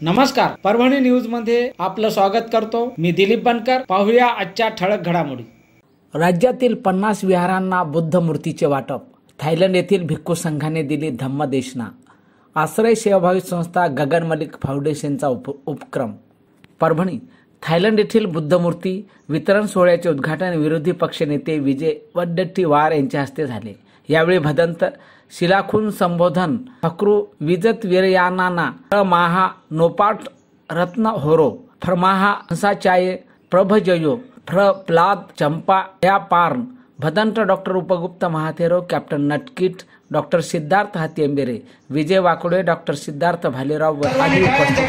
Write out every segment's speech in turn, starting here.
नमस्कार, परभणी न्यूज मध्ये आपलं स्वागत करतो। मी दिलीप बनकर। पाहूया आजच्या ठळक घडामोडी। राज्यातील 50 विहारांना बुद्ध मूर्तीचे वाटप। थायलंड येथील भिक्खू संघाने दिली धम्मदेशना। आश्रय सेवाभावी संस्था गगन मलिक फाउंडेशनचा उपक्रम। परभणी थायलंड येथील बुद्ध मूर्ती वितरण सोहळ्याचे उद्घाटन विरोधी पक्षनेते विजय वडेट्टीवार यांच्या हस्ते झाले। यावेळी भदंत शिलाखून संबोधन फक्रू विजत वीरयानाना महा नोपाट रत्न होरो फरमाहा हंसाचाये प्रभजयो प्रप्लाद चंपा या पार्न भदंत डॉक्टर उपगुप्त महाथेरो कॅप्टन नटकीट डॉक्टर सिद्धार्थ हातींबेरे विजय वाकुडे डॉक्टर सिद्धार्थ भालेराव आदी उपस्थित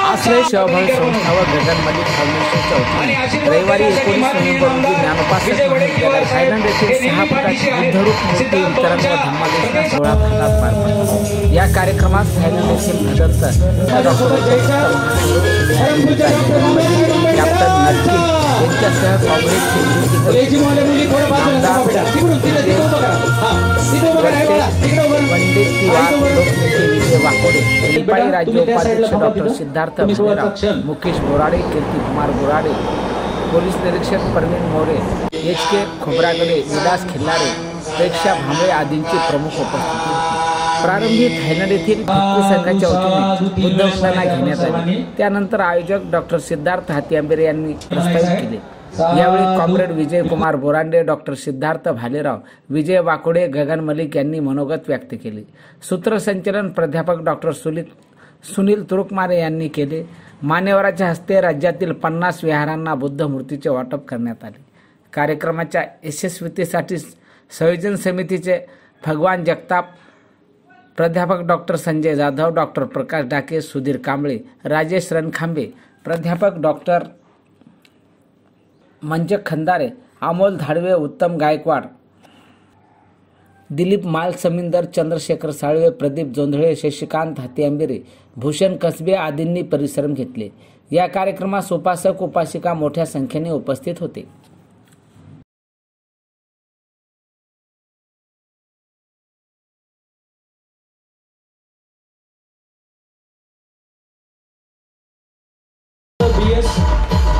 आश्रय सेवाभावी संस्था व गगन मलिक फाउंडेशनच्या वतीने रविवारी 19 नोव्हेंबर रोजी ज्ञानोपासक महाविद्यालय थायलंड येथील 6 फुटाची बुद्धरूप मूर्ती वितरण व धम्मदेशना सोहळा भरण्यात पार पडला। या कार्यक्रमात थायलंड येथील भदंत कॅप्टन नटकीट यांच्यासह काँग्रेस वाकोडे रिपाई राज्य उपाध्यक्ष डॉक्टर सिद्धार्थ भालेराव मुकेश बोराडे कीर्ती कुमार बोराडे पोलीस निरीक्षक परवीन मोरे HK खोबरागडे विलास खिल्लारे प्रेक्षा भांबळे आदींची प्रमुख उपस्थिती होती। प्रारंभी थायलंड येथील भिक्खू संघाच्या वतीने बुद्धवंदना घेण्यात आली। त्यानंतर आयोजक डॉक्टर सिद्धार्थ हातींबेरे यांनी प्रस्तावित केले। यावेळी कॉम्रेड विजय कुमार बोरांडे डॉक्टर सिद्धार्थ भालेराव विजय वाकोडे गगन मलिक यांनी मनोगत व्यक्त केले। सूत्रसंचालन प्राध्यापक डॉक्टर सुनील तुरुकमारे यांनी केले। मान्यवरांच्या हस्ते राज्यातील 50 विहारांना बुद्ध मूर्तीचे वाटप करण्यात आले। कार्यक्रमाच्या यशस्वीतेसाठी संयोजन समितीचे भगवान जगताप प्राध्यापक डॉक्टर संजय जाधव डॉक्टर प्रकाश डाके सुधीर कांबळे राजेश रणखांबे प्राध्यापक डॉक्टर मंजक खंदारे अमोल धाडवे उत्तम गायकवाड दिलीप माल समिंदर चंद्रशेखर साळवे प्रदीप जोंधळे शशिकांत हातींबेरे भूषण कसबे आदींनी परिश्रम घेतले। या कार्यक्रमास उपासक उपासिका मोठ्या संख्येने उपस्थित होते।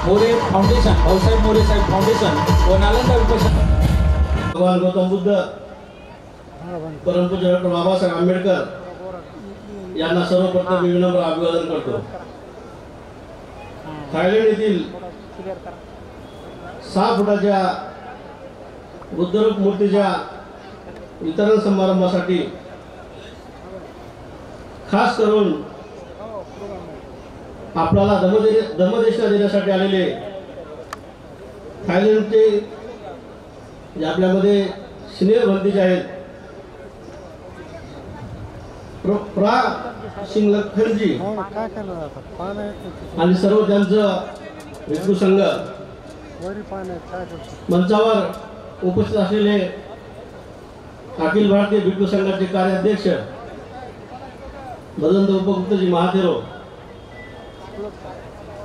मोरे फाउंडेशन भाऊसाहेब मोरे साहेब फाउंडेशन व नालंदा भगवान गौतम बुद्ध परमपूज्य डॉक्टर बाबासाहेब आंबेडकर यांना सर्वप्रथम विनम्र अभिवादन करतो। थायलंड येथील 6 फुटाच्या बुद्धरूप मूर्तीच्या वितरण समारंभासाठी खास करून आपल्याला धम्मदेशना देण्यासाठी आलेले थायलंडचे जे आपल्यामध्ये सिनियर भंतीचे आहेत प्रा सिंगलखनजी आणि सर्व त्यांचं भिक्खू संघ मंचावर उपस्थित असलेले अखिल भारतीय भिक्खू संघाचे कार्याध्यक्ष भदंत उपगुप्तजी महाथेरो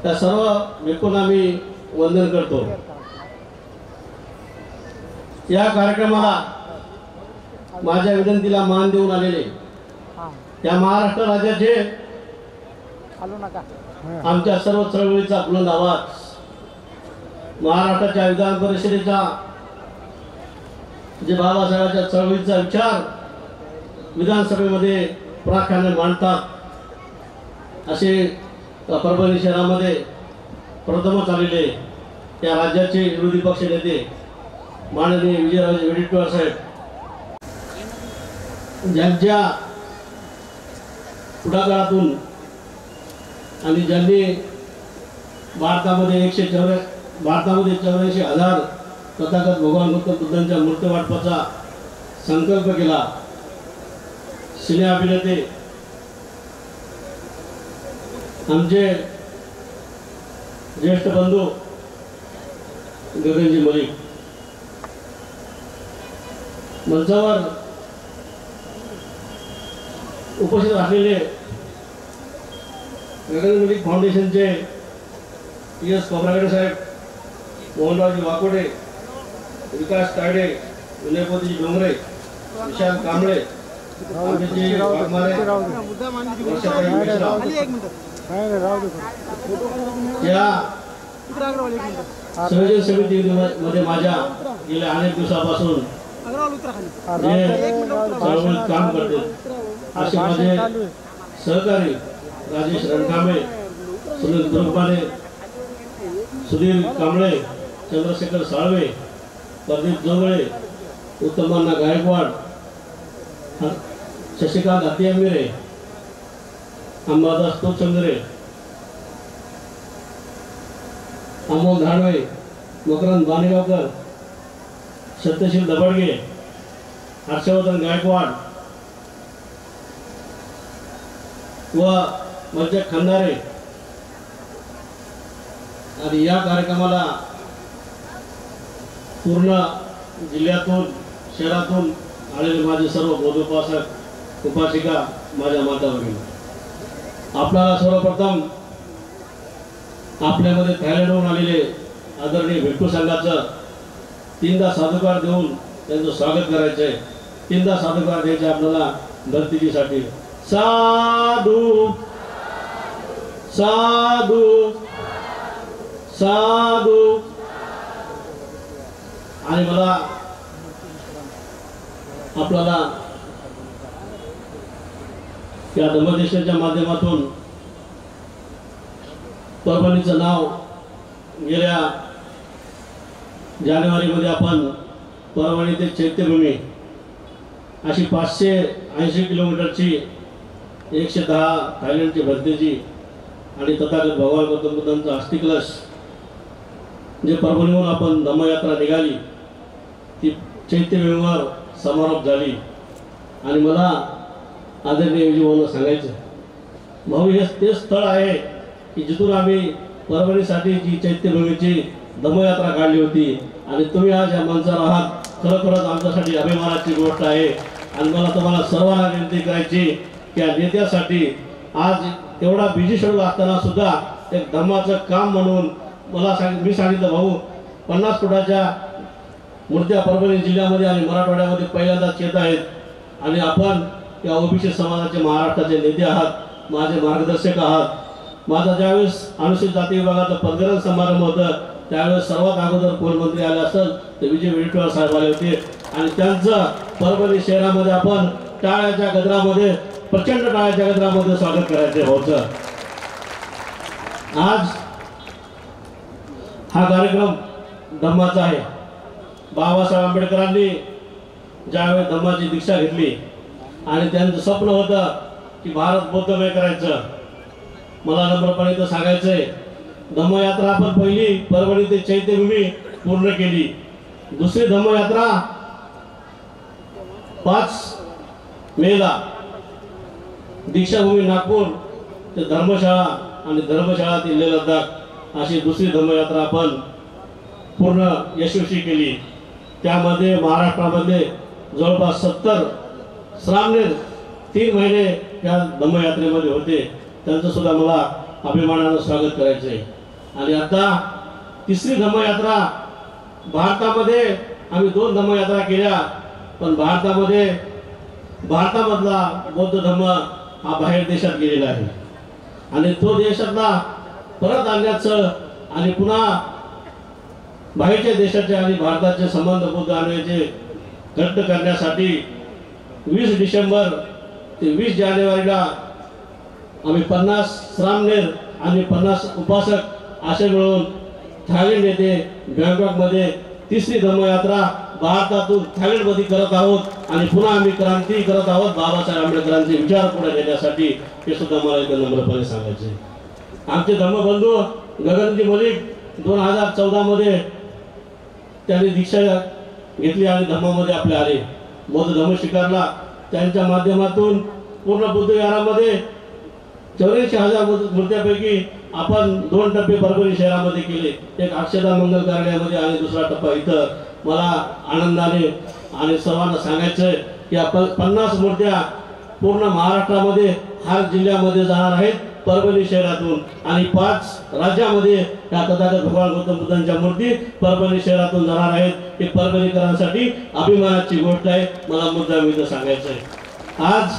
त्या सर्व भिक्खूंना मी वंदन करतो। या कार्यक्रमाला माझ्या विनंतीला मान देऊन आलेले या महाराष्ट्र राज्याचे आमच्या सर्व चळवळीचा बुलंद आवाज महाराष्ट्राच्या विधान परिषदेचा जे बाबासाहेबांच्या चळवळीचा विचार विधानसभेमध्ये प्राख्याने मांडतात असे परभणी शहरामध्ये प्रथमच आलेले या राज्याचे विरोधी पक्ष नेते माननीय विजयराजे वडेट्टीवार साहेब ज्यांच्या पुढाकारातून आणि ज्यांनी भारतामध्ये 84,000 तथागत भगवान गौतम बुद्धांच्या मूर्ती वाटपाचा संकल्प केला। सिने अभिनेते आमचे ज्येष्ठ बंधू गगनजी मलिक मंचावर उपस्थित असलेले गगन मलिक फाउंडेशनचे PS खोबरागडे साहेब मोहनरावजी वाकोडे विकास तायडे विनयपतीजी डोंगरे विशाल कांबळे आमचे वाघमारे, या संयोजन समितीमध्ये माझ्या गेल्या अनेक दिवसापासून चळवळीत काम करते असे माझे सहकारी राजेश रणकामे, सुनील दुर्गमाने, सुधीर कांबळे, चंद्रशेखर साळवे, प्रदीप जोगळे, उत्तमांना गायकवाड, शशिकांत हत्तीआंबिरे, अंबादास तोचंद्रे, अमोल धाडवे, मकरंद बाणेगावकर, सत्यशील दबडगे, हर्षवर्धन गायकवाड व मज्जा खंदारे आणि या कार्यक्रमाला पूर्ण जिल्ह्यातून शहरातून आलेले माझे सर्व बौद्धोपासक उपासिका, माझ्या माता भगिनी, आपल्याला सर्वप्रथम आपल्यामध्ये थायलंडहून आलेले आदरणीय भिक्खू संघाचं तीनदा साधुकार देऊन त्यांचं स्वागत करायचं आहे. तीनदा साधुकार द्यायचे आपल्याला भक्तीसाठी. साधू साधू साधू. आणि मला आपल्याला या धम्मदेशाच्या माध्यमातून परभणीचं नाव गेल्या जानेवारीमध्ये आपण परभणी ते चैत्यभूमी अशी 580 किलोमीटरची 110 थायलंडची भरतीची आणि तथागत भगवान गौतम बुद्धांचा अस्थिकलश जे परभणीहून आपण धम्मयात्रा निघाली ती चैत्यभूमीवर समारोप झाली. आणि मला आदरणीय विजयभाऊंना सांगायचं भाऊ हे तेच स्थळ आहे की जिथून आम्ही परभणीसाठी जी चैत्यभूमीची धम्मयात्रा काढली होती आणि तुम्ही आज या मंचावर आहात. खरोखरच आमच्यासाठी अभिमानाची गोष्ट आहे. आणि मला तुम्हाला सर्वांना विनंती करायची की या नेत्यासाठी आज एवढा बिझी शेड्यूल असताना सुद्धा एक धम्माचं काम म्हणून मी सांगितलं भाऊ 50 फुटाच्या मूर्त्या परभणी जिल्ह्यामध्ये आणि मराठवाड्यामध्ये पहिल्यांदाच येत आहेत. आणि आपण या ओबीसी समाजाचे महाराष्ट्राचे नेते आहात, माझे मार्गदर्शक आहात. माझा ज्यावेळेस अनुसूचित जाती विभागाचा पदग्रहण समारंभ होता त्यावेळेस सर्वात अगोदर कोण मंत्री आले असेल ते विजय विठ्ठल साहेब आले होते. आणि त्यांचं परभणी शहरामध्ये आपण टाळ्याच्या गजरामध्ये, प्रचंड टाळ्याच्या गजरामध्ये स्वागत करायचे होतं. आज हा कार्यक्रम धम्माचा आहे. बाबासाहेब आंबेडकरांनी ज्यावेळेस धम्माची दीक्षा घेतली आणि त्यांचं स्वप्न होतं की भारत बौद्धमय करायचं. मला नम्रपणे इथं सांगायचं आहे धम्मयात्रा आपण पहिली परभणी ते चैत्यभूमी पूर्ण केली. दुसरी धम्मयात्रा 5 मेला दीक्षाभूमी नागपूर ते धर्मशाळा आणि धर्मशाळा ते लेह लडाख अशी दुसरी धम्मयात्रा आपण पूर्ण यशस्वी केली. त्यामध्ये महाराष्ट्रामध्ये जवळपास 70 श्रामणेर 3 महिने या धम्मयात्रेमध्ये होते. त्यांचं सुद्धा मला अभिमानानं स्वागत करायचं आहे. आणि आता तिसरी धम्मयात्रा भारतामध्ये आम्ही 2 धम्मयात्रा केल्या पण भारतामधला बौद्ध धम्म हा बाहेर देशात गेलेला आहे. आणि तो देशातला परत आणण्याचं आणि पुन्हा बाहेरच्या देशाचे आणि भारताचे संबंध बौद्ध आणण्याचे घट्ट करण्यासाठी 20 डिसेंबर ते 20 जानेवारीला आम्ही 50 श्रामणेर आणि 50 उपासक असे मिळून थायलंड येथे बँकॉकमध्ये तिसरी धम्मयात्रा भारतातून थायलंडमध्ये करत आहोत. आणि पुन्हा आम्ही क्रांती करत आहोत बाबासाहेब आंबेडकरांचे विचार पुढे नेण्यासाठी. हे सुद्धा मला इथं नम्रपणे सांगायचे. आमचे धम्मबंधू गगनजी मलिक 2014 मध्ये त्यांनी दीक्षा घेतली आणि धम्मामध्ये आपले आले. बौद्ध धम्म स्वीकारला. त्यांच्या माध्यमातून पूर्ण बुद्ध विहारामध्ये 84,000 मूर्त्यापैकी आपण 2 टप्पे परभणी शहरामध्ये केले. एक अक्षदा मंगल कार्यालयामध्ये आणि दुसरा टप्पा इथं. मला आनंदाने आणि सर्वांना सांगायचं की आपण 50 मूर्त्या पूर्ण महाराष्ट्रामध्ये हर जिल्ह्यामध्ये जाणार आहेत परभणी शहरातून. आणि 5 राज्यामध्ये या तथागत भगवान गौतम बुद्धांच्या मूर्ती परभणी शहरातून जाणार आहेत. हे परभणीकरांसाठी अभिमानाची गोष्ट आहे. मला मुद्दा मी इथं सांगायचं आहे. आज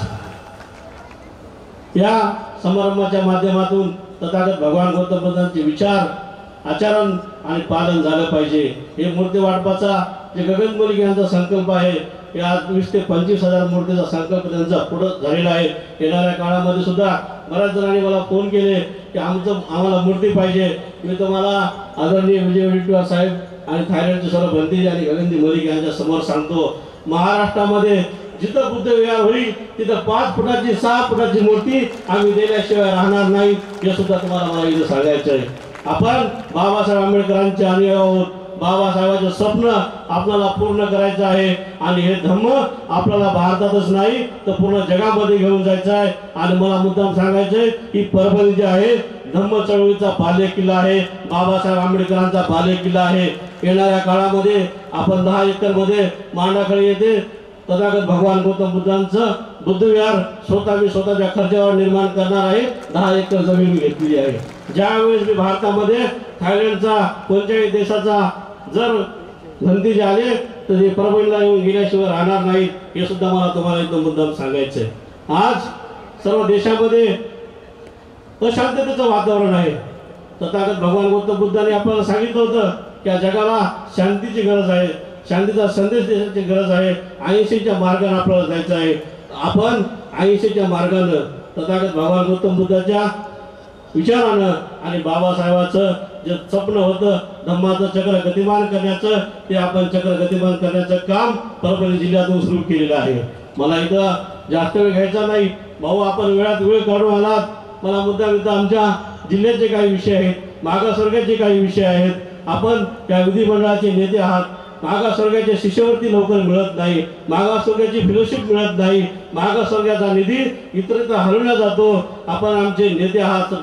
या समारंभाच्या माध्यमातून तथागत भगवान गौतम बुद्धांचे विचार आचरण आणि पालन झालं पाहिजे। हे मूर्ती वाटपाचा जे गगनमौली यांचा संकल्प आहे, या 20 ते 25,000 मूर्तीचा संकल्प त्यांचा पुढे झालेला आहे। येणाऱ्या काळामध्ये सुद्धा बऱ्याच जणांनी मला फोन केले की आम्हाला मूर्ती पाहिजे। मी तुम्हाला आदरणीय विजय वडेट्टीवार साहेब आणि थायलंडचे सर्व भंतेजी आणि गगनजी मलिक यांच्या समोर सांगतो, महाराष्ट्रामध्ये जिथं बुद्ध विहार होईल तिथं 5 फुटाची 6 फुटाची मूर्ती आम्ही दिल्याशिवाय राहणार नाही, हे सुद्धा तुम्हाला मला इथं सांगायचं आहे। आपण बाबासाहेब आंबेडकरांचे अनुयायी आहोत। बाबासाहेबांचे स्वप्न आपल्याला पूर्ण करायचं आहे आणि हे धम्म आपल्याला भारतातच नाही तर पूर्ण जगामध्ये घेऊन जायचं आहे। आणि मला मुद्दाम सांगायचं आहे की परभणी जे आहे धम्म चळवळीचा बालेकिल्ला आहे, बाबासाहेब आंबेडकरांचा बालेकिल्ला आहे। येणाऱ्या काळामध्ये आपण 10 एकरमध्ये मांडाखळी येते तथागत भगवान गौतम बुद्धांचं बुद्ध विहार मी स्वतःच्या खर्चावर निर्माण करणार आहे। 10 एकर जमीन मी घेतलेली आहे। ज्यावेळेस मी भारतामध्ये थायलंडचा कोणत्याही देशाचा जर भंतेजी आले तर ते परभणीला येऊन गेल्याशिवाय राहणार नाहीत, हे सुद्धा मला तुम्हाला इथं मुद्दाम सांगायचं आहे। आज सर्व देशामध्ये अशांततेचं वातावरण आहे। तथागत भगवान गौतम बुद्धांनी आपल्याला सांगितलं होतं की या जगाला शांतीची गरज आहे, शांतीचा संदेश देण्याची गरज आहे, अहिंसेच्या मार्गाने आपल्याला जायचं आहे। आपण अहिंसेच्या मार्गाने तथागत भगवान गौतम बुद्धाच्या विचारानं आणि बाबासाहेबांचं जे स्वप्न होतं धम्माचं चक्र गतिमान करण्याचं, ते आपण चक्र गतिमान करण्याचं काम परभणी जिल्ह्यातून सुरू केलेलं आहे। मला इथं जास्त वेळ घ्यायचा नाही भाऊ, आपण वेळात वेळ काढून आलात। मला मुद्दाम इथं आमच्या जिल्ह्याचे काही विषय आहेत, मागासवर्गाचे काही विषय आहेत, आपण त्या विधिमंडळाचे नेते आहात। मागासवर्गाच्या शिष्यवृत्ती लवकर मिळत नाही, मागासवर्गाची फेलोशिप मिळत नाही, मागासवर्गाचा निधी इतरत्र हलवला जातो। आपण आमचे नेते आहात,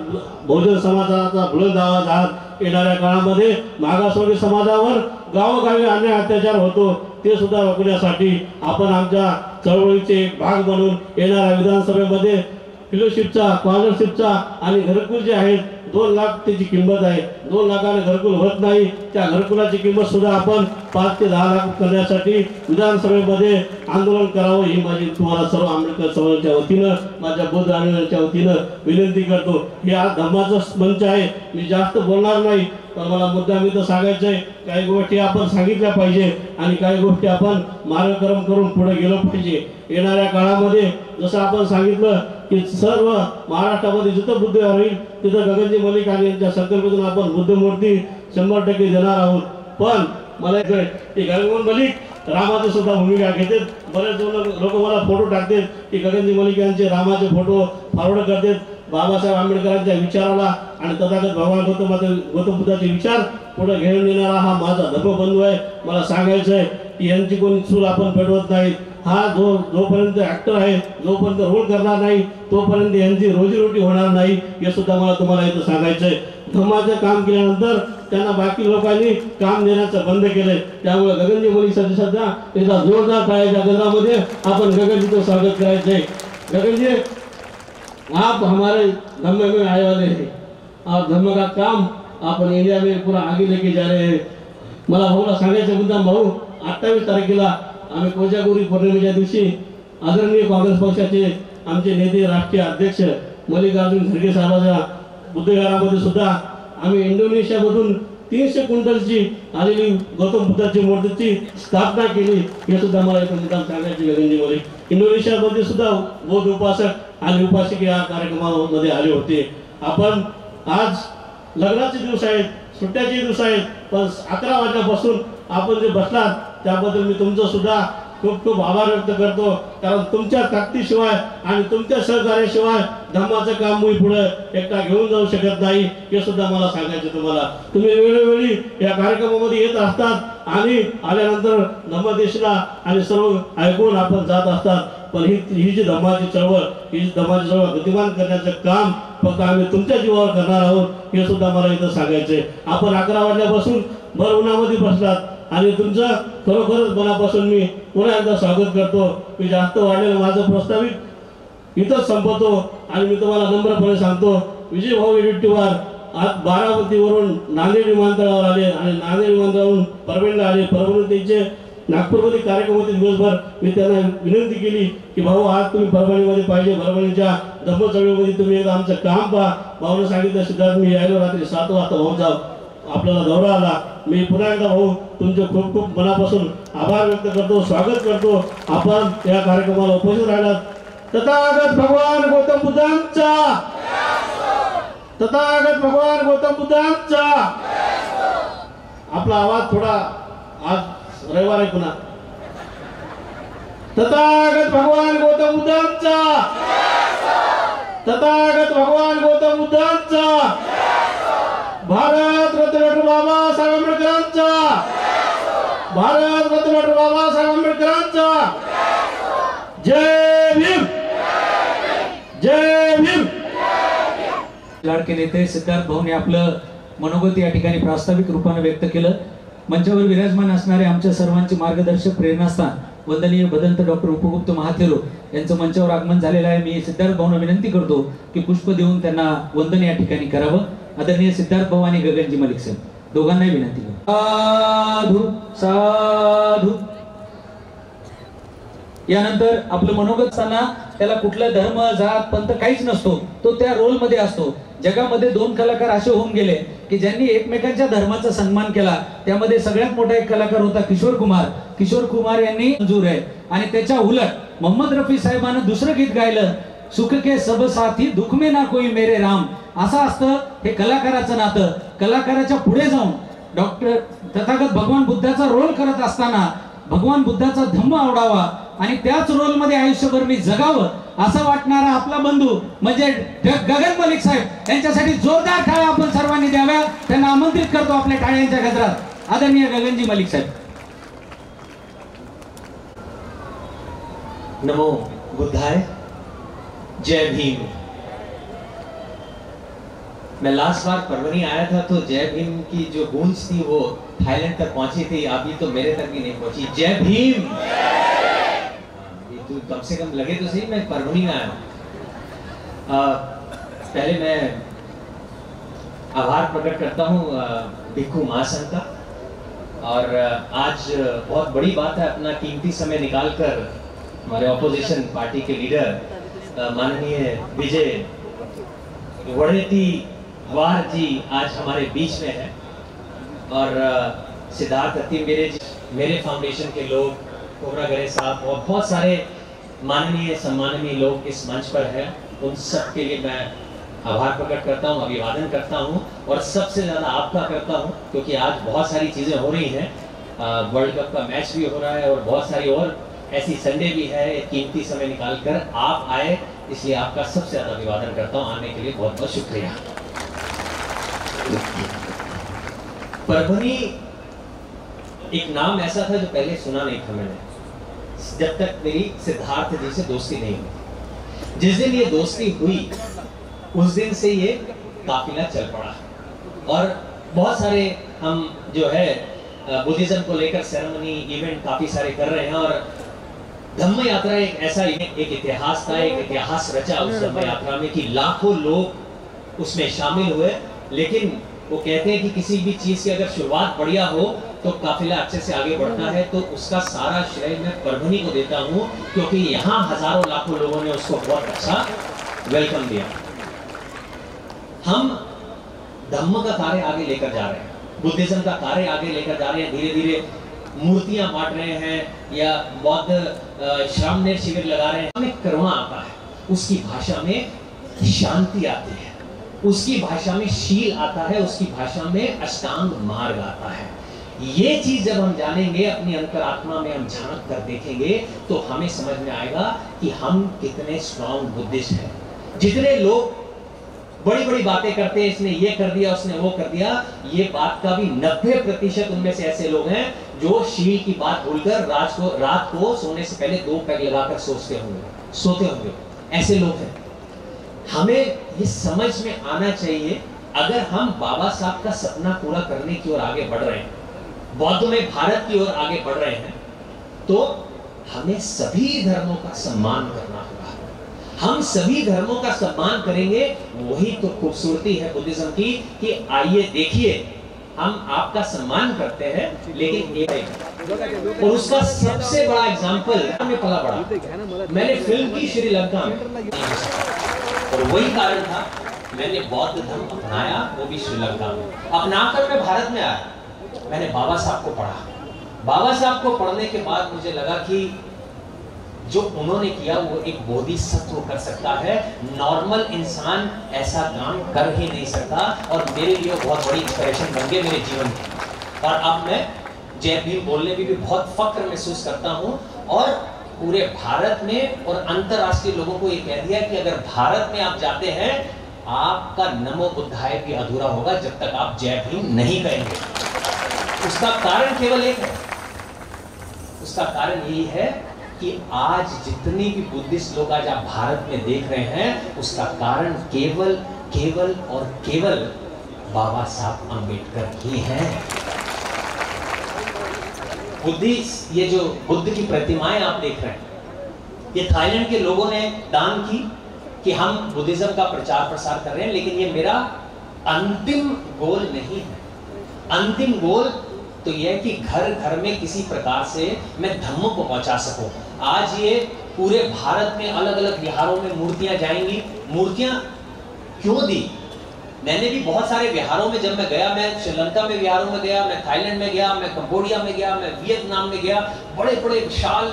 बहुजन समाजाचा बुलंद आवाज आहात। येणाऱ्या काळामध्ये मागासवर्गीय समाजावर गावोगावी अन्याय अत्याचार होतो, ते सुद्धा रोखण्यासाठी आपण आमच्या चळवळीचे भाग बनून येणाऱ्या विधानसभेमध्ये फेलोशिपचा, स्कॉलरशिपचा आणि घरकुल जे आहेत 2 लाख त्याची किंमत आहे। 2 लाखाने घरकुल होत नाही, त्या घरकुलाची किंमत सुद्धा आपण 5 ते 10 लाख करण्यासाठी विधानसभेमध्ये आंदोलन करावं, ही माझी तुम्हाला सर्व आंबेडकर समाजाच्या वतीनं, माझ्या बौद्ध अनुयायांच्या वतीनं विनंती करतो। हे आज धम्माचं मंच आहे, मी जास्त बोलणार नाही, पण मला मुद्दाम इथं सांगायचं आहे, काही गोष्टी आपण सांगितल्या पाहिजे आणि काही गोष्टी आपण मार्गक्रम करून पुढे गेलो पाहिजे। येणाऱ्या काळामध्ये जसं आपण सांगितलं की सर्व महाराष्ट्रामध्ये जिथं बुद्ध विहार होईल तिथं गगनजी मलिक आणि यांच्या संकल्पनेतून आपण बुद्ध मूर्ती 100% देणार आहोत। पण मला की गगनजी मलिक रामाची सुद्धा भूमिका घेतात। बरेच लोक मला फोटो टाकतात की गगनजी मलिक यांचे रामाचे फोटो फॉरवर्ड करतात। बाबासाहेब आंबेडकरांच्या विचाराला आणि तथागत भगवान गौतम बुद्धाचे विचार पुढे घेऊन येणारा हा माझा धर्मबंधू आहे। मला सांगायचं आहे की यांची कोणी चूल आपण पेटवत नाहीत। हा जोपर्यंत ऍक्टर आहे, जोपर्यंत रोल करणार नाही तोपर्यंत यांची रोजीरोटी होणार नाही, हे सुद्धा मला तुम्हाला इथं सांगायचं आहे। धम्माचं काम केल्यानंतर त्यांना बाकी लोकांनी काम देण्याचं बंद केलंय, त्यामुळे गगनजी मलिक सध्या त्याचा जोरदार टाळ्याच्या गजरामध्ये आपण गगनजीचं स्वागत करायचंय। गगनजी, आप हमारे धम्म में आए वाले हैं और धम्म का काम आपण इंडिया में पूरा आगे लेके जा रहे हैं। मला भाऊला सांगायचं मुद्दाम, भाऊ 28 तारखेला आम्ही कोजागुरी पौर्णिमेच्या दिवशी आदरणीय काँग्रेस पक्षाचे आमचे नेते राष्ट्रीय अध्यक्ष मल्लिकार्जुन खरगे साहेबांच्या बुद्ध विहारामध्ये सुद्धा आम्ही इंडोनेशियामधून 300 क्विंटलची आलेली गौतम बुद्धाची मूर्तीची स्थापना केली, हे सुद्धा मला इथं मुद्दाम सांगायचे। गगनजी मलिक इंडोनेशियामध्ये सुद्धा बौद्ध उपासक आणि उपासिका या कार्यक्रमामध्ये आले होते। आपण आज लग्नाचे दिवस आहेत, सुट्ट्याचे दिवस आहेत, पण 11 वाजल्यापासून आपण जे बसलात त्याबद्दल मी तुमचं सुद्धा खूप खूप आभार व्यक्त करतो। कारण तुमच्या ताकदीशिवाय आणि तुमच्या सहकार्याशिवाय धम्माचं काम मी पुढे एकटा घेऊन जाऊ शकत नाही, हे सुद्धा मला सांगायचं तुम्हाला। तुम्ही वेळोवेळी या कार्यक्रमामध्ये येत असतात आणि आल्यानंतर धम्मदेशला आणि सर्व ऐकून आपण जात असतात, पण ही जी धम्माची चळवळ, ही धम्माची चळवळ गतिमान करण्याचं काम फक्त आम्ही तुमच्या जीवावर करणार आहोत, हे सुद्धा मला इथं सांगायचंय। आपण 11 वाजल्यापासून भर उन्हामध्ये बसलात आणि तुमचं खरोखरच मनापासून मी पुन्हा एकदा स्वागत करतो। मी जास्त वाढलेलं माझं प्रस्तावित इथंच संपवतो आणि मी तुम्हाला नम्रपणे सांगतो, विजय भाऊ वडेट्टीवार आज बारामतीवरून नांदेड विमानतळावर आले आणि नांदेड विमानतळावरून परभणीला आले। परभणी त्यांचे नागपूरमध्ये कार्यक्रम होते दिवसभर, मी त्यांना विनंती केली की भाऊ आज तुम्ही परभणीमध्ये पाहिजे, परभणीच्या धम्मचळवळीमध्ये तुम्ही एकदा आमचं काम पहा. भाऊनं सांगितलं सिद्धार्थ मी यायलो रात्री 7 वाजता भाऊचा आपल्याला दौरा आला. मी पुन्हा एकदा भाऊ तुमचे खूप खूप मनापासून आभार व्यक्त करतो, स्वागत करतो. आपण या कार्यक्रमाला उपस्थित राहिलात. तथागत भगवान गौतम बुद्धांचा, तथागत भगवान गौतम बुद्धांचा. आपला आवाज थोडा, आज रविवार आहे पुन्हा. तथागत भगवान गौतम बुद्धांचा, तथागत भगवान गौतम बुद्धांचा. भारत रत्न डॉक्टर बाबासाहेब आंबेडकरांचा, भारत रत्न डॉक्टर बाबासाहेब आंबेडकरांचा. जय भीम, जय भीम. लाडके नेते सिद्धार्थ भाऊने आपलं मनोगत या ठिकाणी प्रास्ताविक रूपाने व्यक्त केलं. मंचावर विराजमान असणारे आमच्या सर्वांचे मार्गदर्शक, प्रेरणास्थान वंदनीय भदंत डॉक्टर उपगुप्त महाथेरो यांचं मंचावर आगमन झालेलं आहे. मी सिद्धार्थ भाऊंना विनंती करतो की पुष्प देऊन त्यांना वंदन या ठिकाणी करावं. आदरणीय सिद्धार्थ भाऊ आणि गगनजी मलिक साहेब दोघांनाही विनंती करतो. साधू साधू. यानंतर आपलं मनोगत असताना त्याला कुठला धर्म, जात, पंथ काहीच नसतो, तो त्या रोल मध्ये असतो. जगामध्ये 2 कलाकार असे होऊन गेले की ज्यांनी एकमेकांच्या धर्माचा सन्मान केला. त्यामध्ये सगळ्यात मोठा एक कलाकार होता किशोर कुमार. किशोर कुमार यांनी मंजूर आहे. आणि त्याच्या उलट मोहम्मद रफी साहेबांना दुसरं गीत गायलं, सुख के सब साथी दुख में ना कोई मेरे राम. असं असतं हे कलाकाराचं नातं. कलाकाराच्या पुढे जाऊन डॉक्टर तथागत भगवान बुद्धाचा रोल करत असताना भगवान बुद्धाचा धम्म आवडावा आणि त्याच रोल मध्ये आयुष्यभर मी जगावं असं वाटणारा आपला बंधू म्हणजे गगन मलिक साहेब यांच्यासाठी जोरदार टाळ्या आपण सर्वांनी द्याव्या. त्यांना आमंत्रित करतो आपल्या टाळ्यांच्या गजरात. आदरणीय गगनजी मलिक साहेब. नमो बुद्धाय, जय भीम. मैं लास्ट बार परवनी आया था तो जय भीम की जो गूंज थी वो थाईलैंड तक पहुंची थी, अभी तो मेरे तक भी नहीं पहुंची. जय भीम. तो कम से कम लगे तो सही मैं परवनी में आया हूँ. पहले मैं आभार प्रकट करता हूँ भिक्खू महासंघ का. और आज बहुत बड़ी बात है, अपना कीमती समय निकालकर हमारे ऑपोजिशन पार्टी के लीडर माननीय विजय वड़ेतीवार जी आज हमारे बीच में है. और सिद्धार्थ अतिमेरे जी, मेरे फाउंडेशन के लोग, कोबरागरे साहब और बहुत सारे माननीय सम्माननीय लोग इस मंच पर हैं. उन सब के लिए मैं आभार प्रकट करता हूँ, अभिवादन करता हूँ. और सबसे ज़्यादा आपका करता हूँ क्योंकि आज बहुत सारी चीज़ें हो रही हैं. वर्ल्ड कप का मैच भी हो रहा है और बहुत सारी और ऐसी संडे भी है. कीमती समय निकालकर आप आए, इसलिए आपका सबसे ज़्यादा अभिवादन करता हूँ. आने के लिए बहुत बहुत शुक्रिया. परभनी एक नाम ऐसा था जो पहले सुना नहीं था मैंने, जब तक मेरी सिद्धार्थ जी से दोस्ती नहीं हुई. जिस दिन ये दोस्ती हुई उस दिन से ये काफिला चल पड़ा. और बहुत सारे हम जो है बुद्धिज्म को लेकर सेरेमनी इवेंट काफी सारे कर रहे हैं. और धम्म यात्रा एक ऐसा एक इतिहास था, एक इतिहास रचा उस धम्म यात्रा में कि लाखों लोग उसमें शामिल हुए. लेकिन वो कहते हैं कि किसी भी चीज की अगर शुरुआत बढ़िया हो तो काफिला अच्छे से आगे बढ़ता है. तो उसका सारा श्रेय मैं परभनी को देता हूँ क्योंकि यहाँ हजारों लाखों लोगों ने उसको बहुत अच्छा वेलकम दिया. हम धम्म का कार्य आगे लेकर जा रहे हैं, बुद्धिज्म का कार्य आगे लेकर जा रहे हैं. धीरे धीरे मूर्तियां बांट रहे हैं या बौद्ध श्रामणेर शिविर लगा रहे हैं. हमें कर्मा आता है, उसकी भाषा में शांति आती है, उसकी भाषा में शील आता है, उसकी भाषा में अष्टांग मार्ग आता है. ये चीज जब हम जानेंगे, अपनी अंतरात्मा में हम झांक कर देखेंगे तो हमें समझ में आएगा कि हम कितने स्ट्रॉन्ग बुद्धिस्ट हैं. जितने लोग बड़ी बड़ी बातें करते हैं, इसने ये कर दिया, उसने वो कर दिया, ये बात का भी 90% उनमें से ऐसे लोग हैं जो शील की बात भूलकर रात को सोने से पहले 2 पैग लगाकर सोते होंगे. ऐसे लोग हैं. हमें ये समझ में आना चाहिए, अगर हम बाबा साहब का सपना पूरा करने की ओर आगे बढ़ रहे हैं, बौद्ध में भारत की ओर आगे बढ़ रहे हैं, तो हमें सभी धर्मों का सम्मान करना होगा. हम सभी धर्मों का सम्मान करेंगे, वही तो खूबसूरती है बुद्धिज्म की. कि आइए देखिए हम आपका सम्मान करते हैं, लेकिन एक और उसका सबसे बड़ा एग्जाम्पल में पला बड़ा, मैंने फिल्म की श्रीलंका में, और वही कारण था मैंने बौद्ध धर्म अपनाया, वो भी श्रीलंका में। अपनाकर मैं भारत में आया, मैंने बाबा साहब को पढ़ा। बाबा साहब को पढ़ने के बाद मुझे लगा कि जो उन्होंने किया वो एक बोधिसत्व कर सकता है, नॉर्मल इंसान ऐसा काम कर ही नहीं सकता, और मेरे लिए बहुत बड़ी इंस्पिरेशन बन गए मेरे जीवन में। और अब मैं जय भीम बोलने में भी बहुत फक्र महसूस करता हूँ, और पूरे भारत में और अंतरराष्ट्रीय लोगों को ये कह दिया कि अगर भारत में आप जाते हैं, आपका नमो बुद्धाय भी अधूरा होगा जब तक आप जय भीम नहीं कहेंगे। उसका कारण केवल एक है, उसका कारण यही है कि आज जितने भी बुद्धिस्ट लोग आज आप भारत में देख रहे हैं, उसका कारण केवल केवल और केवल बाबा साहब अंबेडकर ही हैं। बुद्धिस्ट, ये जो बुद्ध की प्रतिमाएं आप देख रहे हैं, ये थाईलैंड के लोगों ने दान की कि हम बुद्धिज्म का प्रचार प्रसार कर रहे हैं, लेकिन ये मेरा अंतिम गोल नहीं है। अंतिम गोल तो यह है कि घर घर में किसी प्रकार से मैं धम्म को पहुंचा सकूं। आज ये पूरे भारत में अलग अलग विहारों में मूर्तियां जाएंगी। मूर्तियां क्यों दी? मैंने भी बहुत सारे विहारों में जब मैं गया, मैं श्रीलंका में विहारों में गया, मैं थाईलैंड में गया, मैं कंबोडिया में गया, मैं वियतनाम में गया, बड़े बड़े विशाल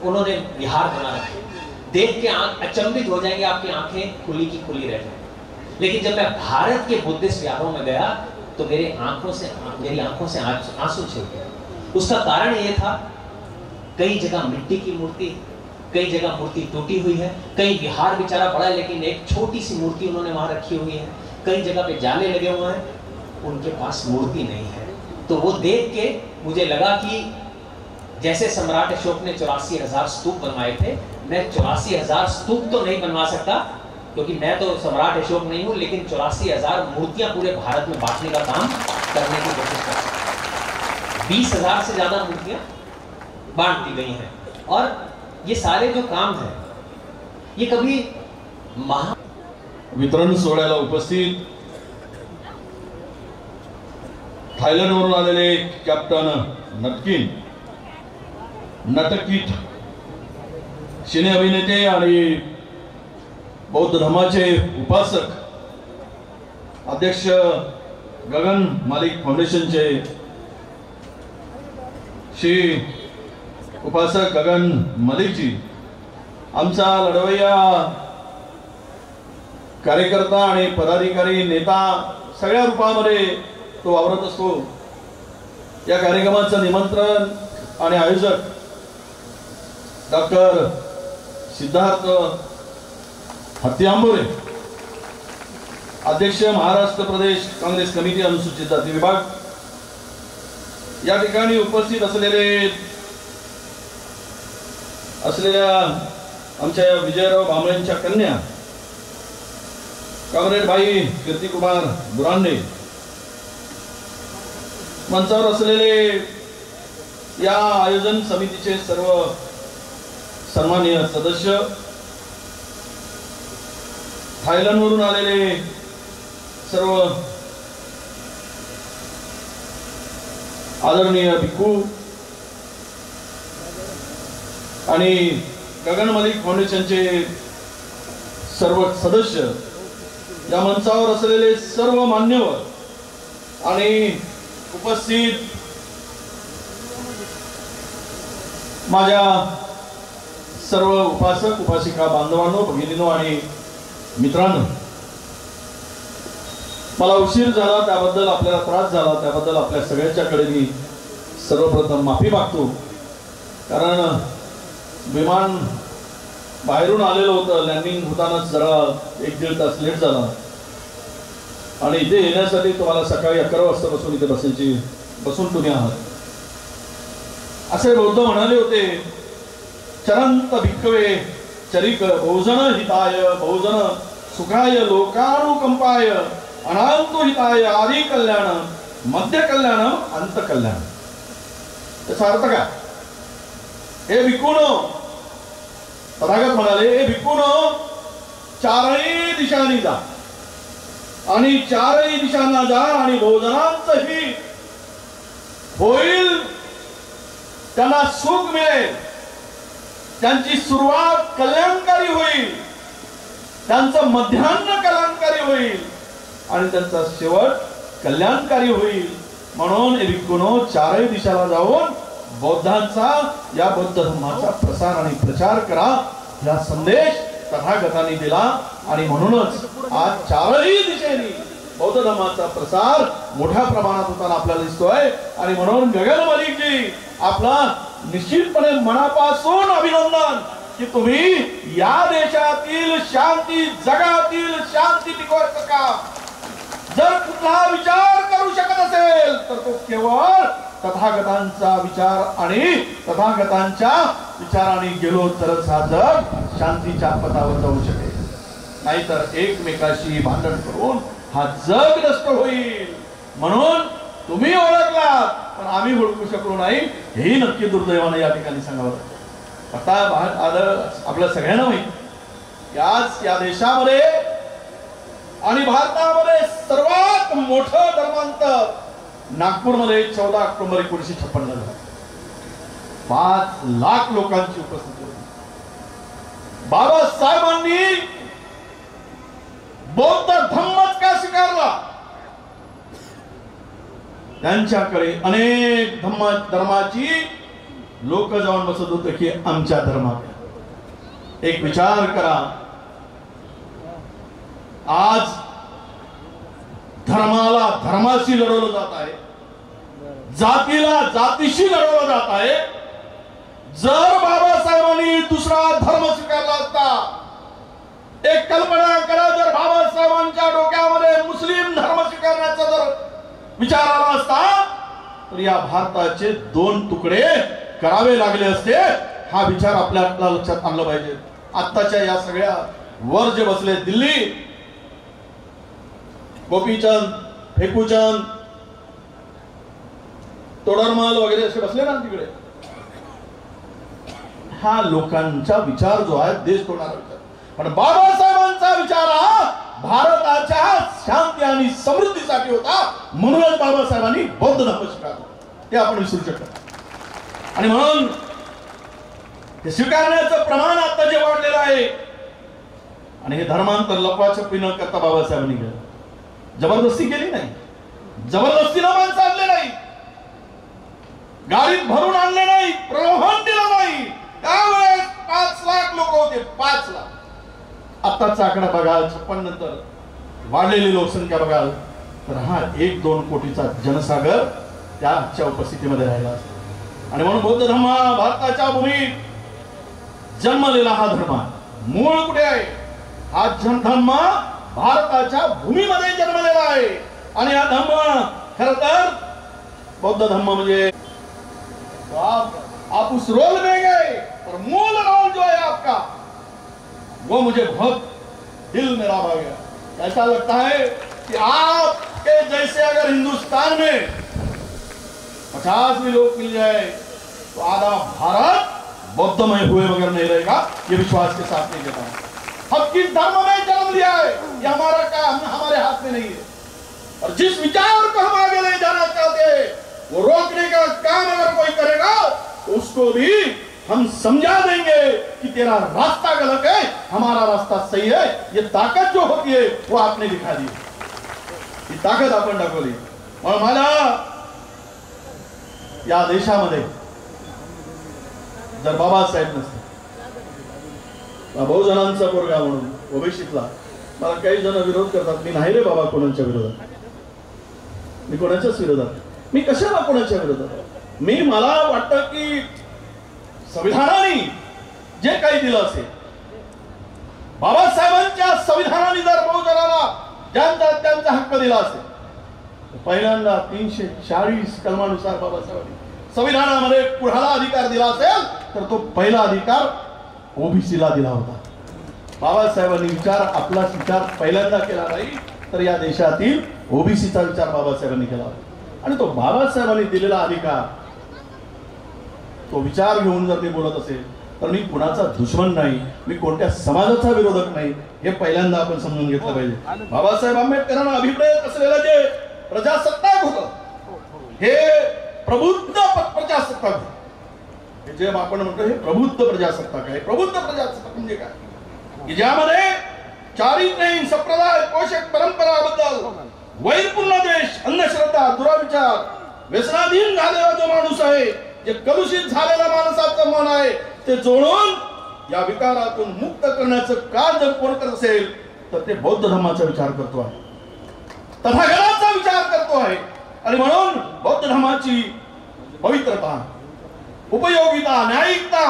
उन्होंने विहार बना रखे, देख के अचंभित हो जाएंगे, आपकी आंखें खुली की खुली रह जाएंगी। लेकिन जब मैं भारत के बुद्धिस्ट विहारों में गया तो मेरी आंखों से आंसू छिल गए। उसका कारण ये था, कई जगह मिट्टी की मूर्ति, कई जगह मूर्ति टूटी हुई है, कई विहार बेचारा बड़ा है लेकिन एक छोटी सी मूर्ति उन्होंने वहां रखी हुई है, कई जगह पे जाले लगे हुए हैं, उनके पास मूर्ति नहीं है। तो वो देख के मुझे लगा कि जैसे सम्राट अशोक ने 84,000 स्तूप बनवाए थे, मैं 84,000 स्तूप तो नहीं बनवा सकता क्योंकि मैं तो सम्राट अशोक नहीं हूं, लेकिन 84,000 मूर्तियां पूरे भारत में बांटने का काम करने की कोशिश कर सकता। 20,000 से ज्यादा मूर्तियां बांट दी गई हैं, और ये सारे जो काम है ये कभी वितरण सोहळ्याला उपस्थित थायलंडवरून आलेले कॅप्टन नटकिन, नटकीट, सिने अभिनेते आणि बौद्ध धर्माचे उपासक, अध्यक्ष गगन मालिक फाउंडेशनचे श्री उपासक गगन मलिकजी, आमचा लढवय्या कार्यकर्ता आणि पदाधिकारी, नेता सगळ्या रूपामध्ये तो वावरत असतो। या कार्यक्रमाचं निमंत्रण आणि आयोजक डॉक्टर सिद्धार्थ हत्यांबोरे, अध्यक्ष महाराष्ट्र प्रदेश काँग्रेस कमिटी अनुसूचित जाती विभाग, या ठिकाणी उपस्थित असलेल्या आमच्या विजयराव भांबळेंच्या कन्या कामरेड भाई कीर्तिकुमार बुरांडे, मंचावर असलेले या आयोजन समितीचे सर्व सन्माननीय सदस्य, थायलंडवरून आलेले सर्व आदरणीय भिक्खू आणि गगन मलिक फाउंडेशनचे सर्व सदस्य, या मंचावर असलेले सर्व मान्यवर आणि उपस्थित माझ्या सर्व उपासक उपासिका बांधवांनो, भगिनींनो आणि मित्रांनो, मला उशीर झाला त्याबद्दल, आपल्याला त्रास झाला त्याबद्दल आपल्या सगळ्यांच्याकडे मी सर्वप्रथम माफी मागतो। कारण विमान बाहेरून आलेलं होतं, लँडिंग होतानाच जरा 1-1.5 तास लेट झाला आणि इथे येण्यासाठी तुम्हाला सकाळी 11 वाजतापासून इथे बसून तुम्ही आहात। असे बौद्ध म्हणाले होते, चरंत भिक्खवे चरिक बहुजन हिताय बहुजन सुखाय लोकानुकंपाय अनांतो हिताय आदि कल्याण मध्य कल्याण अंत कल्याण। त्याचा अर्थ काय? हे भिक्खूनो, तथागत म्हणाले, हे भिक्खूनो, चारही दिशांनी जा, आणि चारही दिशांना जा आणि बहुजनांचं हित होईल, त्यांना सुख मिळेल, त्यांची सुरुवात कल्याणकारी होईल, त्यांचं मध्यान्ह कल्याणकारी होईल आणि त्यांचा शेवट कल्याणकारी होईल. म्हणून एविकोनो चारही दिशाला जाऊन बौद्धांचा, या बौद्ध धर्माचा प्रसार आणि प्रचार करा, हा संदेश तथागतांनी दिला. आणि म्हणूनच आज चारही दिशेने बौद्ध धर्माचा प्रसार मोठ्या प्रमाणात होताना आपल्याला दिसतोय. आणि म्हणून गगन मलिकजी आपला निश्चितपणे मनापासून अभिनंदन की तुम्ही या देशातील शांती, जगातील शांती टिकवायचं काम जर कुठला विचार करू शकत असेल तर तो केवळ तथागतांचा विचार आणि तथागतांच्या विचाराने गेलो तरच हा जग शांतीच्या पथावर जाऊ शकेल. नाहीतर एकमेकाशी भांडण करून हा जग नष्ट होईल. म्हणून तुम्ही ओळखलात पण आम्ही ओळखू शकलो नाही, हेही नक्की दुर्दैवाने या ठिकाणी सांगावं लागतं. आता आपल्या सगळ्यांना माहिती आज या देशामध्ये आणि भारतामध्ये सर्वात मोठं धर्मांतर नागपूरमध्ये 14 ऑक्टोबर 1956 झालं. 5 लाख लोकांची उपस्थिती होती. बाबासाहेबांनी बौद्ध धर्मच का स्वीकारला? त्यांच्याकडे अनेक धर्माची लोक जाऊन बसत होते की आमच्या धर्मात. एक विचार करा, आज धर्माला धर्माशी लढवलं जात आहे, जातीला जातीशी लढवलं जात आहे. जर बाबासाहेबांनी दुसरा धर्म स्वीकारला असता, एक कल्पना करा, जर बाबासाहेबांच्या डोक्यामध्ये मुस्लिम धर्म स्वीकारण्याचा जर विचार आला असता तर या भारताचे 2 तुकडे करावे लागले असते. हा विचार आपल्या लक्षात आणला पाहिजे. आत्ताच्या या सगळ्या वर जे बसले, दिल्ली, गोपीचंद, फेकूचंद, तोडरमल वगैरे असे बसले ना तिकडे, हा लोकांचा विचार जो आहे देश तोडणारा विचार. पण बाबासाहेबांचा विचार हा भारताच्या शांती आणि समृद्धीसाठी होता. म्हणूनच बाबासाहेबांनी बौद्ध धर्म स्वीकारला. ते आपण विसरू शकतो. आणि म्हणून ते स्वीकारण्याचं प्रमाण आता जे वाढलेलं आहे. आणि हे धर्मांतर लपवाछपवी न करता बाबासाहेबांनी केलं. जबरदस्ती केली नाही, जबरदस्तीनं माणसं आणले नाही, गाडीत भरून आणले नाही, प्रलोभन दिलं नाही. त्यावेळेस 5 लाख लोक होते, 5 लाख. आताचा आकडा बघाल, 56 नंतर वाढलेली लोकसंख्या बघाल तर हा 1-2 कोटीचा जनसागर त्याच्या उपस्थितीमध्ये राहिला असतो. आणि म्हणून बौद्ध धर्म भारताच्या भूमीत जन्मलेला हा धर्म, मूळ कुठे आहे? हा धर्म भारताच्या भूमीमध्ये जन्मलेला आहे. आणि हा धर्म खरं तर बौद्ध धर्म म्हणजे आप उस रोल में गए और मूल रोल जो है आपका वो मुझे बहुत दिल में भा गया. ऐसा लगता है कि आपके जैसे अगर हिंदुस्तान में 50 भी लोग मिल जाए तो आधा भारत बौद्धमय हुए बगैर नहीं रहेगा. ये विश्वास के साथ नहीं कहता. हम किस धर्म में जन्म लिया है ये हमारा काम, हमारे हाथ में नहीं है. और जिस विचार को हम आगे ले जाना चाहते हैं वो रोकने का काम अगर कोई करेगा तो उसको भी हम समझा देंगे कि तेरा रास्ता गलत है, हमारा रास्ता सही है. ये ताकत जो होती है वो आपने दिखा दी. ही ताकद आपण दाखवली. और मला या देशामध्ये जर बाबासाहेब नसते, बहुजनांचा पोरगा म्हणून ओबीसीतला, मला काही जण विरोध करतात. मी नाही रे बाबा कोणाच्या विरोधात, मी कोणाच्याच विरोधात, मी कशाला कोणाच्या विरोधात. मी मला वाटतं की संविधानाने जे काही दिलं असेल, बाबासाहेबांच्या संविधानाने जर बहुजनाला त्यांचा हक्क दिला असेल, पहिल्यांदा 340 कलमानुसार बाबासाहेबांनी संविधानामध्ये कुणाला अधिकार दिला असेल तर तो पहिला अधिकार ओबीसीला दिला होता. बाबासाहेबांनी विचार, आपला विचार पहिल्यांदा केला नाही तर या देशातील ओबीसीचा विचार बाबासाहेबांनी केला होता. आणि तो बाबासाहेबांनी दिलेला अधिकार, तो विचार घेऊन जर ते बोलत असेल तर मी कुणाचा दुश्मन नाही, मी कोणत्या समाजाचा विरोधक नाही, हे पहिल्यांदा आपण समजून घेतलं पाहिजे. बाबासाहेब आंबेडकरांना अभिप्रेत असलेलं जे प्रजासत्ताक होतं हे प्रबुद्ध प्रजासत्ताक होतं. हे जे आपण म्हणतो हे प्रबुद्ध प्रजासत्ताक आहे. प्रबुद्ध प्रजासत्ताक म्हणजे काय की ज्यामध्ये चारित्र्यहीन संप्रदाय पोषक परंपराबद्दल वैरपूर्ण देश, अंधश्रद्धा, दुराविचार, व्यसनाधीन झालेला जो माणूस आहे, जे कलुषित झालेला माणसाचं मन आहे, ते जोडून या विकारातून मुक्त करण्याचं काम जर कोण करत असेल तर ते बौद्ध धर्माचा विचार करतो आहे, तथागताचा विचार करतो आहे. आणि म्हणून बौद्ध धर्माची पवित्रता, उपयोगिता, न्यायिकता,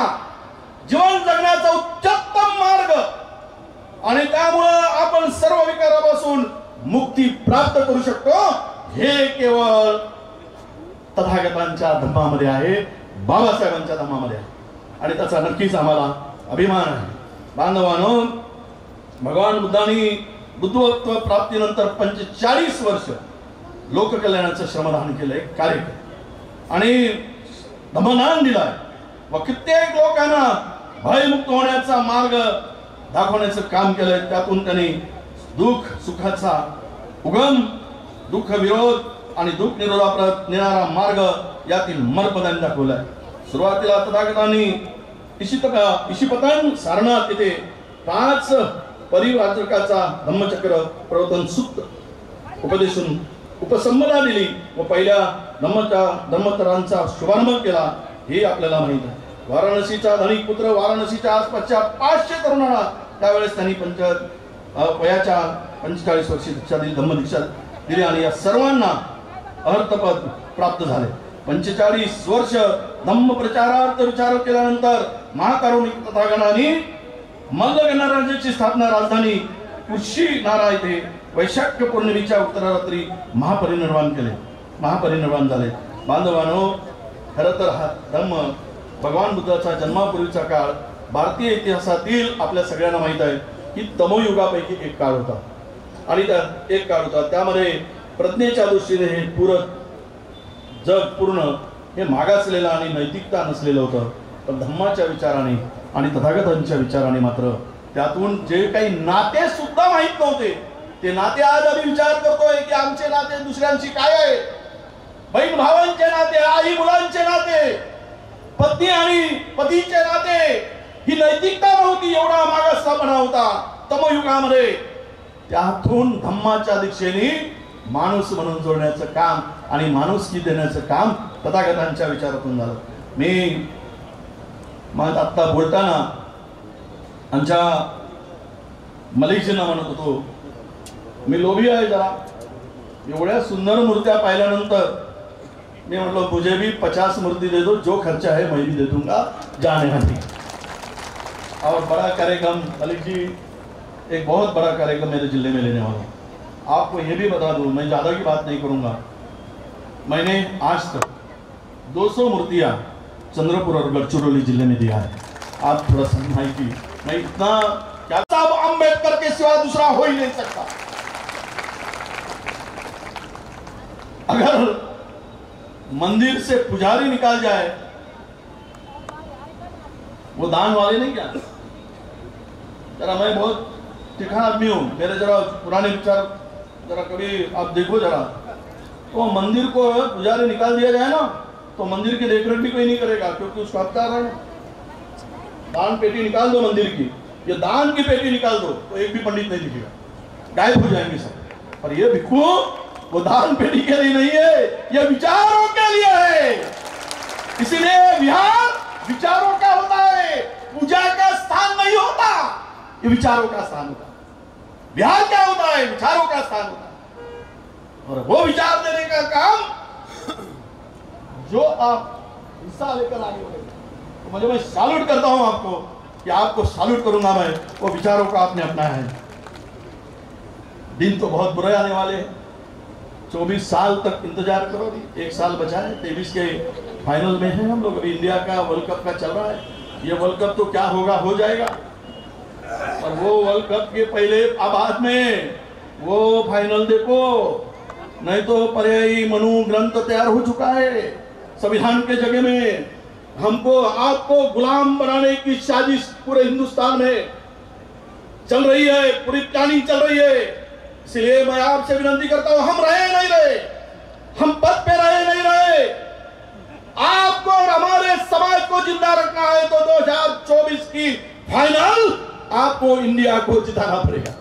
जीवन जगण्याचा उच्चतम मार्ग आणि त्यामुळे आपण सर्व विकारापासून मुक्ती प्राप्त करू शकतो, हे केवळ तथागतांच्या धर्मामध्ये आहे, बाबासाहेबांच्या धर्मामध्ये आहे. आणि त्याचा नक्कीच आम्हाला अभिमान आहे. बांधवांनो, भगवान बुद्धांनी बुद्धत्व प्राप्तीनंतर 45 वर्ष लोककल्याणाचं श्रमदान केलंय, कार्य केलं आणि धम्मदान दिलाय व कित्येक लोकांना भयमुक्त होण्याचा मार्ग दाखवण्याचं काम केलंय. त्यातून त्यांनी दुःख सुखाचा उगम, दुःख विरोध आणि दुःख निरोधाप्रत नेणारा मार्ग यातील मर्म त्यांनी दाखवलाय. सुरुवातीला तथागतांनी इशिपतन सारनाथ येथे 5 परिवाचकाचा धम्मचक्र प्रवर्तन सूत्र उपदेशून उपसंपदा दिली व पहिल्या धम्मचरांचा शुभारंभ केला, हे आपल्याला माहित आहे. वाराणसीचा धनिक पुत्र वाराणसीच्या आसपासच्या 500 तरुणांना त्यावेळेस त्यांनी वयाच्या 45 वर्षी दीक्षा दिली, धम्मदीक्षा दिली आणि या सर्वांना अर्थपद प्राप्त झाले. 45 वर्ष धम्म प्रचारार्थ विचार केल्यानंतर महाकारुणिक तथागतांनी मल्ल गणराज्याची स्थापना राजधानी कुशीनारा येथे वैशाख पौर्णिमेच्या उत्तरारात्री महापरिनिर्वाण केले, महापरिनिर्वाण झाले. बांधवांनो, खरं तर हा धम्म भगवान बुद्धाचा जन्मापूर्वीचा काळ भारतीय इतिहासातील आपल्या सगळ्यांना माहित आहे की तमोयुगापैकी एक काळ होता आणि एक काळ होता त्यामध्ये प्रज्ञेच्या दृष्टीने हे जग पूर्ण हे मागासलेलं आणि नैतिकता नसलेलं होतं. पण धम्माच्या विचाराने आणि तथागतांच्या विचाराने मात्र त्यातून जे काही नाते सुद्धा माहित नव्हते ते नाते आज आम्ही विचार करतोय की आमचे नाते दुसऱ्यांशी काय आहे. बहीण भावांचे नाते, आई मुलांचे नाते, पत्नी आणि पतीचे नाते, ही नैतिकता नव्हती, एवढा मागासपणा होता तमयुगामध्ये. त्यातून धम्माच्या दिशेने माणूस म्हणून जोडण्याचं काम आणि माणुसकी देण्याचं काम तथागतांच्या विचारातून झालं. मी मग आता बोलताना आमच्या मलिकजींना म्हणत होतो, मी लोभी आहे जरा. एवढ्या सुंदर मूर्त्या पाहिल्यानंतर मैं मतलब मुझे भी 50 मूर्ति दे दो, जो खर्चा है मैं भी दे दूंगा जाने आने. और बड़ा कार्यक्रम मलिक जी, एक बहुत बड़ा कार्यक्रम मेरे जिले में लेने वाला हूँ. आपको ये भी बता दूं, मैं ज़्यादा की बात नहीं करूँगा, मैंने आज तक 200 मूर्तियाँ चंद्रपुर और गढ़चिरौली जिले में दिया है. आप थोड़ा समझाइए कि मैं इतना क्या, साहब अम्बेडकर के सिवा दूसरा हो ही नहीं सकता. अगर मंदिर से पुजारी निकाल जाए, वो दान वाले नहीं क्या. जरा मैं बहुत तीखा आदमी हूं, मेरे जरा पुराने विचार जरा कभी आप देखो जरा, तो मंदिर को पुजारी निकाल दिया जाए ना तो मंदिर की देखरेख भी कोई नहीं करेगा, क्योंकि उसको हकदार है. दान पेटी निकाल दो मंदिर की, ये दान की पेटी निकाल दो तो एक भी पंडित नहीं दिखेगा, गायब हो जाएंगे सब. और ये भिक्खू वो दान पेटी के लिए नहीं है, ये विचारों के लिए है. इसीलिए विहार विचारों का होता है, पूजा का स्थान नहीं होता, ये विचारों का स्थान होता है. विहार क्या होता है? विचारों का स्थान होता है. और वो विचार देने का काम जो आप हिस्सा लेकर आगे बढ़े, तो मुझे मैं सैल्यूट करता हूं आपको कि आपको सैल्यूट करूंगा मैं, वो विचारों को आपने अपनाया है. दिन तो बहुत बुरे आने वाले हैं. 24 साल तक इंतजार करो, 1 साल बचा है. 23 के फाइनल में है हम लोग. अभी इंडिया का वर्ल्ड कप का चल रहा है. ये वर्ल्ड कप तो क्या होगा हो जाएगा, और वो वर्ल्ड कप के पहले अब बाद में वो फाइनल देखो, नहीं तो पर्यायी मनु ग्रंथ तैयार हो चुका है संविधान के जगह में. हमको आपको गुलाम बनाने की साजिश पूरे हिंदुस्तान में चल रही है, पूरी प्लानिंग चल रही है। इसलिए मैं आपसे विनती करता हूं, हम रहे नहीं रहे, हम पद पे रहे नहीं रहे, आपको और हमारे समाज को जिंदा रखना है तो 2024 की फाइनल आपको इंडिया को जिताना पड़ेगा।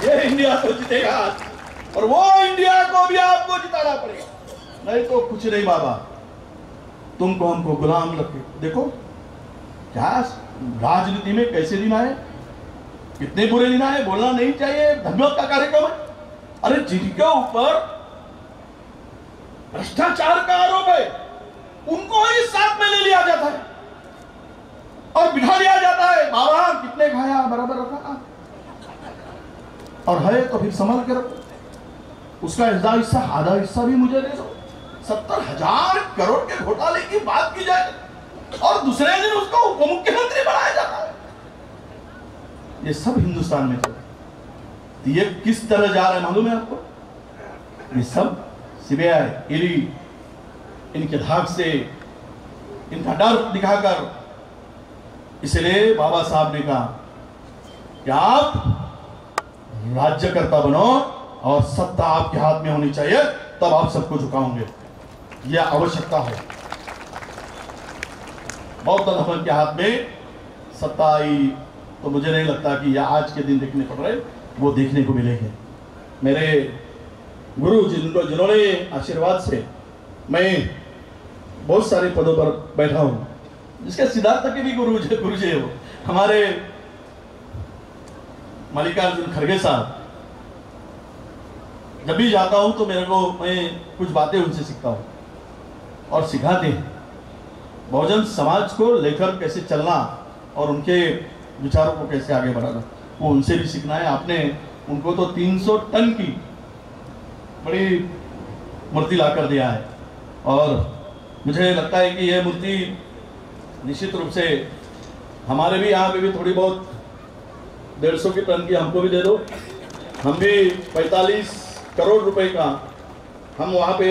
ये इंडिया तो जीतेगा और वो इंडिया को भी आपको जिताना पड़ेगा, नहीं तो कुछ नहीं बाबा। तुमको हमको गुलाम रखे। देखो क्या राजनीति में कैसे दिन आए, कितने बुरे दिन आए, बोलना नहीं चाहिए, धन्यवाद का कार्यक्रम है। अरे जिनके ऊपर भ्रष्टाचार का आरोप है उनको ही साथ में ले लिया जाता है और बिठा लिया जाता है। बाबा कितने खाया, बराबर रखा, और है तो फिर संभाल के रखो। उसका हिस्सा आधा हिस्सा भी मुझे दे दो। 70,000 करोड़ के घोटाले की बात की जाए और दूसरे दिन उसको उप मुख्यमंत्री बनाया जाता है। ये सब हिंदुस्तान में चल, ये किस तरह जा रहा है मालूम है आपको? ये सब सीबीआई, ईडी, इनके धाक से, इनका डर दिखाकर। इसलिए बाबा साहब ने कहा कि आप राज्यकर्ता बनो और सत्ता आपके हाथ में होनी चाहिए, तब आप सबको झुकाओगे। यह आवश्यकता है। बौद्ध धर्म के हाथ में सत्ता आई तो मुझे नहीं लगता कि यह आज के दिन देखने पड़ रहे, वो देखने को मिलेंगे। मेरे गुरु जिन्होंने आशीर्वाद से मैं बहुत सारे पदों पर बैठा हूं, जिसके सिद्धार्थ के भी गुरु जी है, वो हमारे मल्लिकार्जुन खड़गे साहब। जब भी जाता हूं तो मेरे को, मैं कुछ बातें उनसे सीखता हूं और सिखाते हैं बहुजन समाज को लेकर कैसे चलना और उनके विचारों को कैसे आगे बढ़ाना, वो उनसे भी सीखना है। आपने उनको तो 300 टन की बड़ी मूर्ति लाकर दिया है और मुझे लगता है कि यह मूर्ति निश्चित रूप से हमारे भी यहाँ पे भी थोड़ी बहुत 150 की टन की हमको भी दे दो। हम भी 45 करोड़ रुपए का हम वहाँ पे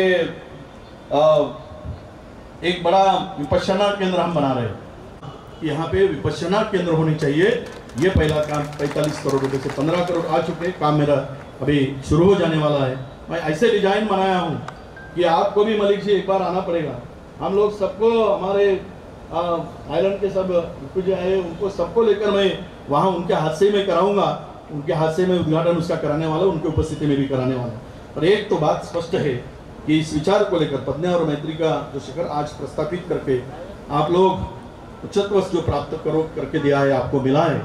एक बड़ा विपश्यना केंद्र हम बना रहे हैं। यहाँ पे विपश्यना केंद्र होनी चाहिए। ये पहला काम 45 करोड़ रुपए से 15 करोड़ आ चुके, काम मेरा अभी शुरू हो जाने वाला है। मैं ऐसे डिजाइन बनाया हूँ कि आपको भी मलिक जी एक बार आना पड़ेगा। हम लोग सबको, हमारे आइलैंड के सब जो है उनको सबको लेकर मैं वहाँ उनके हाथ से मैं कराऊंगा, उनके हाथ से मैं उद्घाटन उसका कराने वाला, उनकी उपस्थिति में भी कराने वाला। पर एक तो बात स्पष्ट है कि इस विचार को लेकर पद्मा और मैत्री का जो शिखर आज प्रस्तापित करके आप लोग उच्चत्व जो प्राप्त करो करके दिया है, आपको मिला है,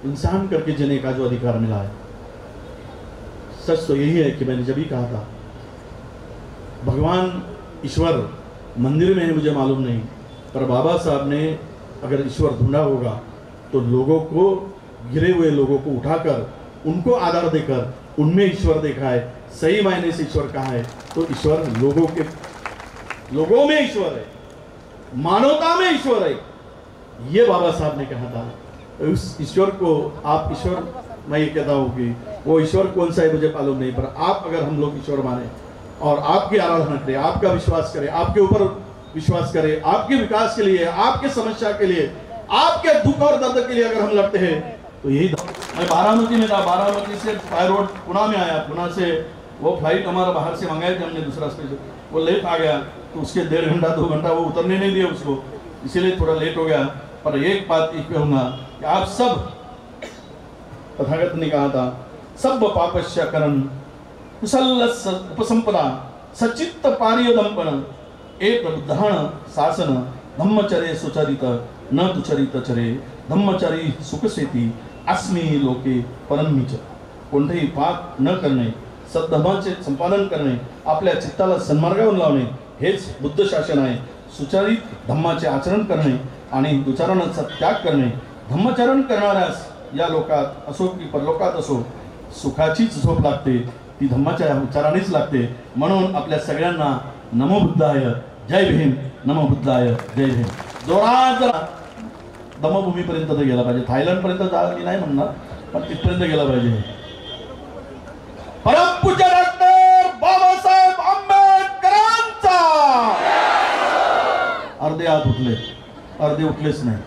इंसान करके जीने का जो अधिकार मिला है। सच तो यही है कि मैंने जब ही कहा था भगवान ईश्वर मंदिर में है, मुझे मालूम नहीं, पर बाबा साहब ने अगर ईश्वर ढूंढा होगा तो लोगों को, गिरे हुए लोगों को उठाकर उनको आधार देकर उनमें ईश्वर देखा है। सही मायने से ईश्वर कहाँ है तो ईश्वर लोगों में ईश्वर है, मानवता में ईश्वर है। ये बाबा साहब ने कहा था। उस ईश्वर को आप ईश्वर, मैं ये कहता हूँ कि वो ईश्वर कौन सा है मुझे मालूम नहीं, पर आप अगर हम लोग ईश्वर माने और आपकी आराधना करें, आपका विश्वास करें, आपके ऊपर विश्वास करें, आपके विकास के लिए, आपके समस्या के लिए, आपके दुख और दर्द के लिए अगर हम लड़ते हैं तो यही। मैं बारामती में था, बारामती से बाय रोड पुणे में आया, पुणे से वो फ्लाइट हमारा बाहर से मंगाए थे हमने दूसरा स्पेशल, वो लेट आ गया तो उसके 1.5 घंटा 2 घंटा वो उतरने नहीं दिया उसको, इसीलिए थोड़ा लेट हो गया। पर एक बात ये कहूँगा कि आप सब, तथागत ने कहा था, सब पापस्य करन कुशल उपसंपदा सचित्त पारियदंपन एक बुद्धान शासन धम्मचर्य सुचरित न तुचरित चरे धम्मचरी सुखसेती अस्मी लोके परन्मीच। कोणतेही पाप न करणे, सद्धर्माचे संपादन करणे, आपल्या चित्ताला सन्मार्गावर लावणे हेच बुद्ध शासन आहे। सुचारित धम्माचे आचरण करणे आणि दुचारणाचा त्याग करणे। धम्मचरण करणाऱ्यास या लोकात असो की परलोकात असो सुखाचीच झोप लागते, ती धम्माच्या उच्चारानेच लागते। म्हणून आपल्या सगळ्यांना नमो बुद्धाय, जय भीम, नमो बुद्धाय, जय भीम। जोरात दमभूमीपर्यंत तर गेला पाहिजे, थायलंडपर्यंत मी नाही म्हणणार, पण तिथपर्यंत गेला पाहिजे। परमपूज्य डॉक्टर बाबासाहेब आंबेडकरांचा अर्धे हात उठले, अर्धे उठलेच नाही.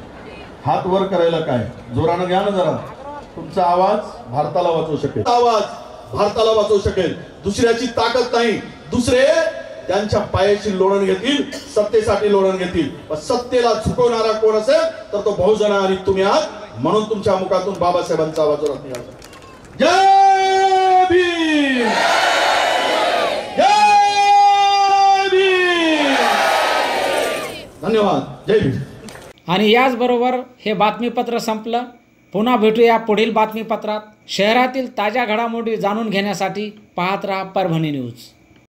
हात वर करायला काय, जोरानं घ्या ना जरा. तुमचा आवाज भारताला वाचवू शकेल, आवाज भारताला वाचवू शकेल. दुसऱ्याची ताकद नाही, दुसरे त्यांच्या पायाची लोणन घेतील, सत्तेसाठी लोणन घेतील. सत्तेला झुकवणारा कोण असेल तर तो बहुजन आणि तुम्ही आहात. म्हणून तुमच्या मुखातून बाबासाहेबांचा आवाज जोरात निघाला. जय भीम, जय भीम. धन्यवाद. जय भीम. आणि याचबरोबर हे बातमीपत्र संपलं. पुन्हा भेटूया पुढील बातमीपत्रात. शहरातील ताज्या घडामोडी जाणून घेण्यासाठी पाहत रहा परभणी न्यूज.